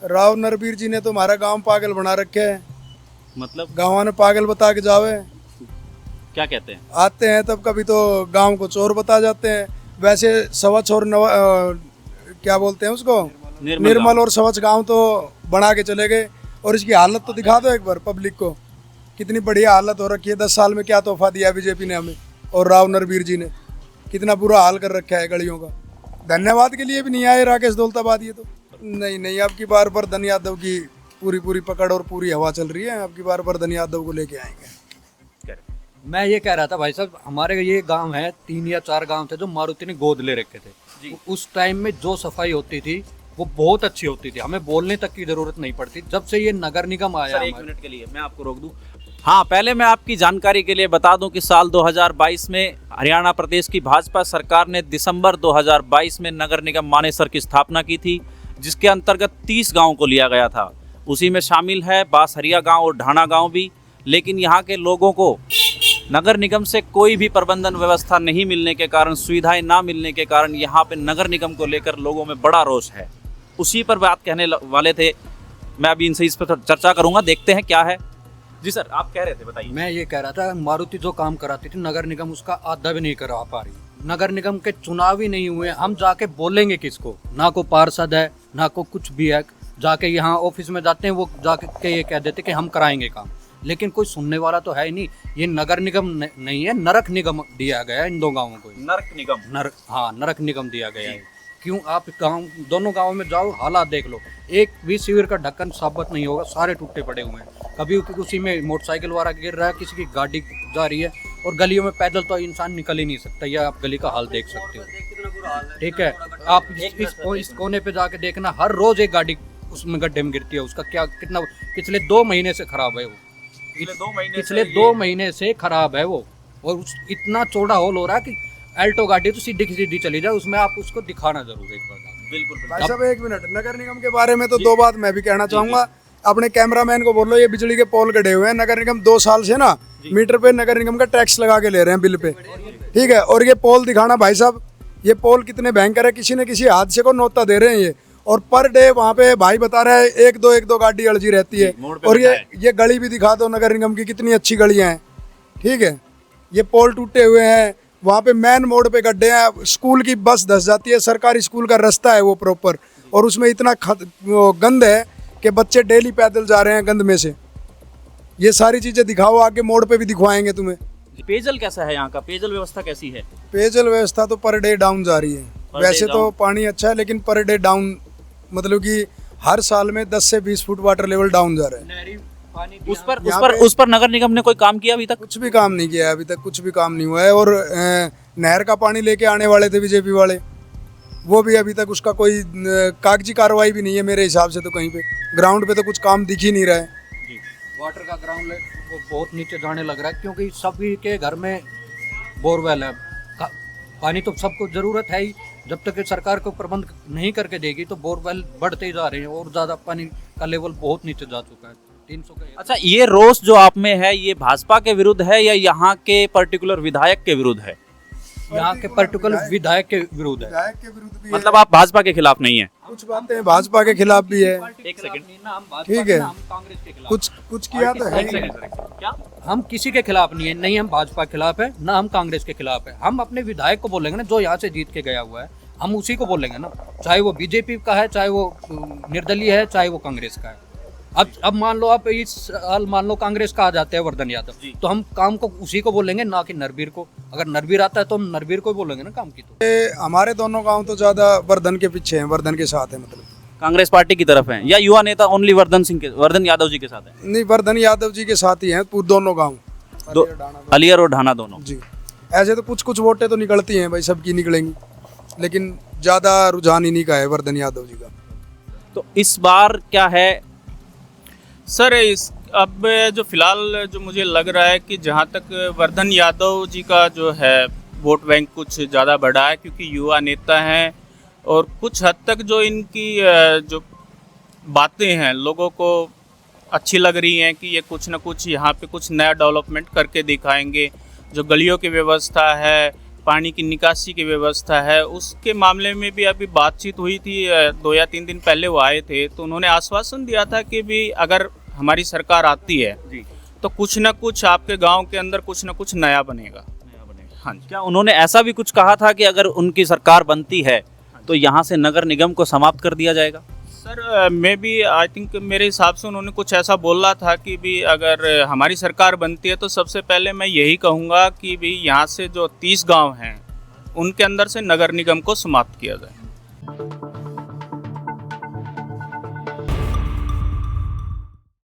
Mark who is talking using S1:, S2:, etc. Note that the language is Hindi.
S1: राव नरबीर जी ने तो हमारा गांव पागल बना रखे है।
S2: मतलब
S1: गाँव ने पागल बता के जावे,
S2: क्या कहते हैं?
S1: आते हैं तब कभी तो गांव को चोर बता जाते हैं। वैसे स्वच्छ और क्या बोलते हैं उसको, निर्मल और स्वच्छ गांव तो बना के चले गए। और इसकी हालत तो दिखा दो एक बार पब्लिक को, कितनी बढ़िया हालत हो रखी है। 10 साल में क्या तोहफा दिया बीजेपी ने हमें और राव नरबीर जी ने, कितना बुरा हाल कर रखा है गलियों का। धन्यवाद के लिए भी नहीं आए राकेश दौलताबाद। ये तो नहीं, अब की बार वर्धन यादव की पूरी पकड़ और पूरी हवा चल रही है। अब की बार वर्धन यादव को लेके आएंगे।
S3: मैं ये कह रहा था भाई साहब, हमारे ये गांव है 3 या 4 गांव थे जो मारुति ने गोद ले रखे थे। उस टाइम में जो सफाई होती थी वो बहुत अच्छी होती थी, हमें बोलने तक की जरूरत नहीं पड़ती। जब से ये नगर निगम आया,
S2: सर, 1 मिनट के लिए मैं आपको रोक दूं। हाँ, पहले मैं आपकी जानकारी के लिए बता दूं कि साल 2022 में हरियाणा प्रदेश की भाजपा सरकार ने दिसंबर 2022 में नगर निगम मानेसर की स्थापना की थी, जिसके अंतर्गत 30 गाँव को लिया गया था। उसी में शामिल है बासहरिया गाँव और ढाना गाँव भी। लेकिन यहाँ के लोगों को नगर निगम से कोई भी प्रबंधन व्यवस्था नहीं मिलने के कारण, सुविधाएं ना मिलने के कारण यहाँ पे नगर निगम को लेकर लोगों में बड़ा रोष है। उसी पर बात कहने वाले थे। मैं अभी इनसे इस पर चर्चा करूंगा, देखते हैं क्या है। जी सर, आप कह रहे थे, बताइए।
S3: मैं ये कह रहा था, मारुति जो काम कराती थी नगर निगम उसका आधा भी नहीं करा पा रही। नगर निगम के चुनाव ही नहीं हुए, हम जाके बोलेंगे किसको? ना को पार्षद है, ना को कुछ भी है। जाके यहाँ ऑफिस में जाते हैं, वो जाके ये कह देते कि हम कराएंगे काम, लेकिन कोई सुनने वाला तो है ही नहीं। ये नगर निगम नहीं है, नरक निगम दिया गया है इन 2 गाँवों को।
S2: नरक निगम?
S3: हाँ, नरक निगम दिया गया है। क्यों? आप गाँव, दोनों गाँवों में जाओ, हालात देख लो। एक भी शिविर का ढक्कन साबित नहीं होगा, सारे टूटे पड़े हुए हैं। कभी उसी में मोटरसाइकिल वाला गिर रहा है, किसी की गाड़ी जा रही है, और गलियों में पैदल तो इंसान निकल ही नहीं सकता। ये आप गली का हाल देख सकते हो, ठीक है? आप इस कोने पे जाके देखना, हर रोज एक गाड़ी उसमें गड्ढे में गिरती है। उसका क्या, कितना पिछले 2 महीने से खराब है वो, पिछले 2 महीने से खराब है वो। और इतना चौड़ा होल हो रहा है कि अल्टो गाड़ी तो सीधी सीधी चली जाए, उसमें आप उसको दिखाना जरूर एक बार।
S2: बिल्कुल।
S1: भाई साहब 1 मिनट, नगर निगम के बारे में तो 2 बात मैं भी कहना चाहूंगा। अपने कैमरामैन को बोलो, ये बिजली के पोल गड़े हुए हैं। नगर निगम 2 साल से ना मीटर पे नगर निगम का टैक्स लगा के ले रहे हैं बिल पे, ठीक है? और ये पोल दिखाना भाई साहब, ये पोल कितने भयंकर है। किसी न किसी हादसे को नोता दे रहे हैं ये। और पर डे वहाँ पे भाई बता रहा है 1-2 गाड़ी अड़जी रहती है। और ये गली भी दिखा दो नगर निगम की, कितनी अच्छी गलियाँ हैं, ठीक है? ये पोल टूटे हुए हैं, वहाँ पे मेन मोड़ पे गड्ढे हैं। स्कूल की बस धस जाती है, सरकारी स्कूल का रास्ता है वो प्रॉपर, और उसमें इतना गंद है कि बच्चे डेली पैदल जा रहे हैं गंद में से। ये सारी चीज़ें दिखाओ, आगे मोड़ पे भी दिखवाएंगे तुम्हें।
S2: पेयजल कैसा है यहाँ का? पेयजल व्यवस्था कैसी है?
S1: पेयजल व्यवस्था तो पर डे डाउन जा रही है। वैसे तो पानी अच्छा है, लेकिन पर डे डाउन, मतलब कि हर साल में 10 से 20 फुट वाटर लेवल डाउन जा रहा है।
S2: उस पर नगर निगम ने कोई काम किया अभी तक?
S1: कुछ भी काम नहीं किया है अभी तक, कुछ भी काम नहीं हुआ है। और नहर का पानी लेके आने वाले थे बीजेपी वाले, वो भी अभी तक उसका कोई कागजी कार्रवाई भी नहीं है मेरे हिसाब से। तो कहीं पे ग्राउंड पे तो कुछ काम दिख ही नहीं रहा है।
S3: वाटर का ग्राउंड वो बहुत नीचे जाने लग रहा है, क्योंकि सभी के घर में बोरवेल है। पानी तो सबको जरूरत है ही। जब तक कि सरकार को प्रबंध नहीं करके देगी तो बोरवेल बढ़ते ही जा रहे हैं, और ज़्यादा पानी का लेवल बहुत नीचे जा चुका है। 300 का।
S2: अच्छा, ये रोष जो आप में है, ये भाजपा के विरुद्ध है या यहाँ के पर्टिकुलर विधायक के विरुद्ध है?
S3: यहाँ के पर्टिकुलर विधायक के विरुद्ध है।
S1: विधायक के विरुद्ध भी
S2: मतलब आप भाजपा के खिलाफ नहीं है?
S1: कुछ बातें भाजपा के खिलाफ भी है,
S2: एक सेकंड,
S1: ठीक है? कुछ किया तो है।
S2: क्या?
S3: हम किसी के खिलाफ नहीं है, नहीं हम भाजपा के खिलाफ है, ना हम कांग्रेस के खिलाफ है। हम अपने विधायक को बोलेंगे ना, जो यहाँ से जीत के गया हुआ है, हम उसी को बोलेंगे ना। चाहे वो बीजेपी का है, चाहे वो निर्दलीय है, चाहे वो कांग्रेस का है। अब मान लो आप इस साल मान लो कांग्रेस का आ जाते हैं वर्धन यादव, तो हम काम को उसी को बोलेंगे, ना कि नरबीर को। अगर नरबीर आता है तो हम नरबीर को बोलेंगे ना काम की। तो
S1: हमारे दोनों गांव तो ज्यादा वर्धन के पीछे हैं, वर्धन के साथ है, मतलब
S2: कांग्रेस पार्टी की तरफ है, या युवा नेता ओनली वर्धन यादव जी के साथ है?
S1: नहीं, वर्धन यादव जी के साथ ही हैं दोनों गाँव,
S2: अलियर और ढाना दोनों
S1: जी। ऐसे तो कुछ वोटें तो निकलती हैं भाई, सबकी निकलेंगी, लेकिन ज्यादा रुझान इन्हीं का है, वर्धन यादव जी का।
S2: तो इस बार क्या है
S4: सर? अब जो फिलहाल जो मुझे लग रहा है कि जहाँ तक वर्धन यादव जी का जो है वोट बैंक कुछ ज़्यादा बढ़ा है, क्योंकि युवा नेता हैं, और कुछ हद तक जो इनकी जो बातें हैं लोगों को अच्छी लग रही हैं कि ये कुछ ना कुछ यहाँ पे कुछ नया डेवलपमेंट करके दिखाएंगे। जो गलियों की व्यवस्था है, पानी की निकासी की व्यवस्था है, उसके मामले में भी अभी बातचीत हुई थी। 2 या 3 दिन पहले वो आए थे, तो उन्होंने आश्वासन दिया था कि भी अगर हमारी सरकार आती है तो कुछ ना कुछ आपके गांव के अंदर कुछ ना कुछ नया बनेगा। हाँ जी।
S2: क्या उन्होंने ऐसा भी कुछ कहा था कि अगर उनकी सरकार बनती है तो यहाँ से नगर निगम को समाप्त कर दिया जाएगा?
S4: सर मैं भी आई थिंक मेरे हिसाब से उन्होंने कुछ ऐसा बोला था कि भी अगर हमारी सरकार बनती है तो सबसे पहले मैं यही कहूँगा कि भी यहाँ से जो 30 गांव हैं उनके अंदर से नगर निगम को समाप्त किया जाए।